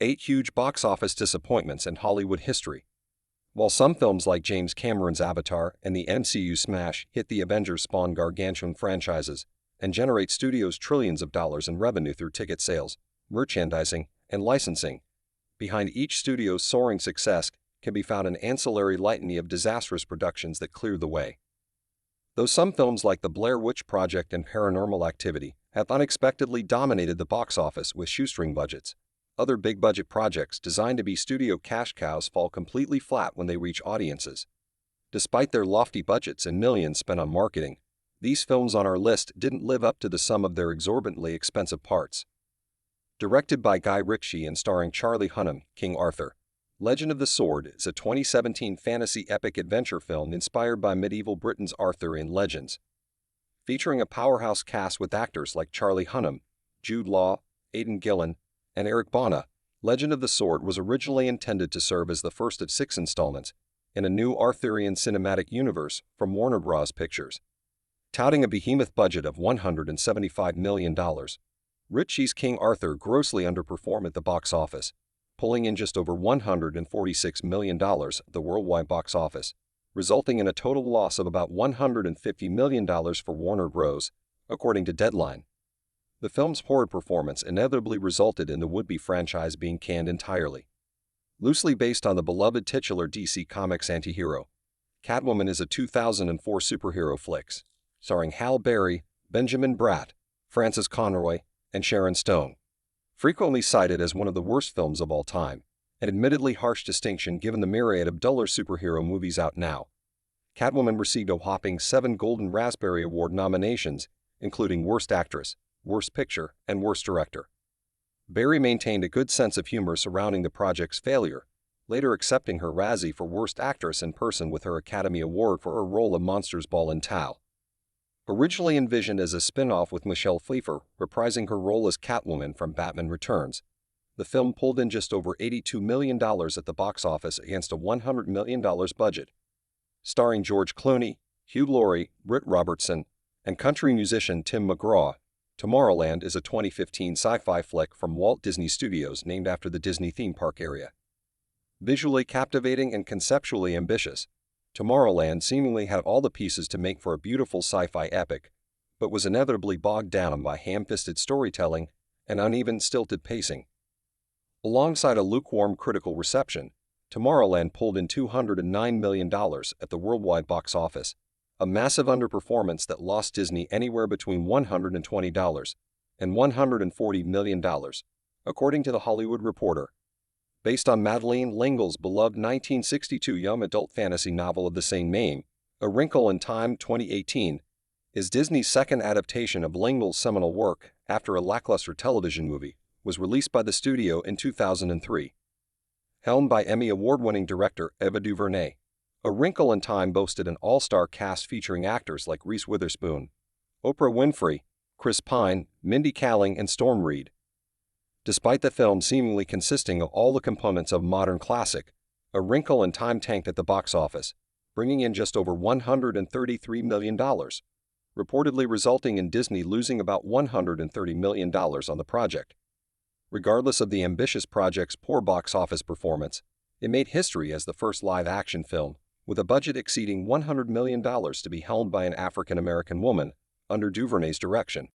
8 huge box office disappointments in Hollywood history. While some films like James Cameron's Avatar and the MCU smash hit, the Avengers spawn gargantuan franchises and generate studios trillions of dollars in revenue through ticket sales, merchandising, and licensing. Behind each studio's soaring success can be found an ancillary litany of disastrous productions that clear the way. Though some films like The Blair Witch Project and Paranormal Activity have unexpectedly dominated the box office with shoestring budgets, other big-budget projects designed to be studio cash cows fall completely flat when they reach audiences. Despite their lofty budgets and millions spent on marketing, these films on our list didn't live up to the sum of their exorbitantly expensive parts. Directed by Guy Ritchie and starring Charlie Hunnam, King Arthur, Legend of the Sword is a 2017 fantasy epic adventure film inspired by medieval Britain's Arthur in Legends. Featuring a powerhouse cast with actors like Charlie Hunnam, Jude Law, Aidan Gillen, and Eric Bana, Legend of the Sword was originally intended to serve as the first of 6 installments in a new Arthurian cinematic universe from Warner Bros. Pictures. Touting a behemoth budget of $175 million, Ritchie's King Arthur grossly underperformed at the box office, pulling in just over $146 million at the worldwide box office, resulting in a total loss of about $150 million for Warner Bros., according to Deadline. The film's horrid performance inevitably resulted in the would-be franchise being canned entirely. Loosely based on the beloved titular DC Comics antihero, Catwoman is a 2004 superhero flick, starring Halle Berry, Benjamin Bratt, Frances Conroy, and Sharon Stone. Frequently cited as one of the worst films of all time, an admittedly harsh distinction given the myriad of duller superhero movies out now, Catwoman received a whopping 7 Golden Raspberry Award nominations, including Worst Actress, Worst Picture, and Worst Director. Berry maintained a good sense of humor surrounding the project's failure, later accepting her Razzie for Worst Actress in person with her Academy Award for her role of Monsters Ball and Tao. Originally envisioned as a spin-off with Michelle Pfeiffer reprising her role as Catwoman from Batman Returns, the film pulled in just over $82 million at the box office against a $100 million budget. Starring George Clooney, Hugh Laurie, Britt Robertson, and country musician Tim McGraw, Tomorrowland is a 2015 sci-fi flick from Walt Disney Studios named after the Disney theme park area. Visually captivating and conceptually ambitious, Tomorrowland seemingly had all the pieces to make for a beautiful sci-fi epic, but was inevitably bogged down by ham-fisted storytelling and uneven, stilted pacing. Alongside a lukewarm critical reception, Tomorrowland pulled in $209 million at the worldwide box office, a massive underperformance that lost Disney anywhere between $120 and $140 million, according to The Hollywood Reporter. Based on Madeleine L'Engle's beloved 1962 young adult fantasy novel of the same name, A Wrinkle in Time 2018, is Disney's second adaptation of L'Engle's seminal work after a lackluster television movie was released by the studio in 2003. Helmed by Emmy Award-winning director Ava DuVernay, A Wrinkle in Time boasted an all-star cast featuring actors like Reese Witherspoon, Oprah Winfrey, Chris Pine, Mindy Kaling, and Storm Reed. Despite the film seemingly consisting of all the components of a modern classic, A Wrinkle in Time tanked at the box office, bringing in just over $133 million, reportedly resulting in Disney losing about $130 million on the project. Regardless of the ambitious project's poor box office performance, it made history as the first live-action film with a budget exceeding $100 million to be helmed by an African-American woman under DuVernay's direction.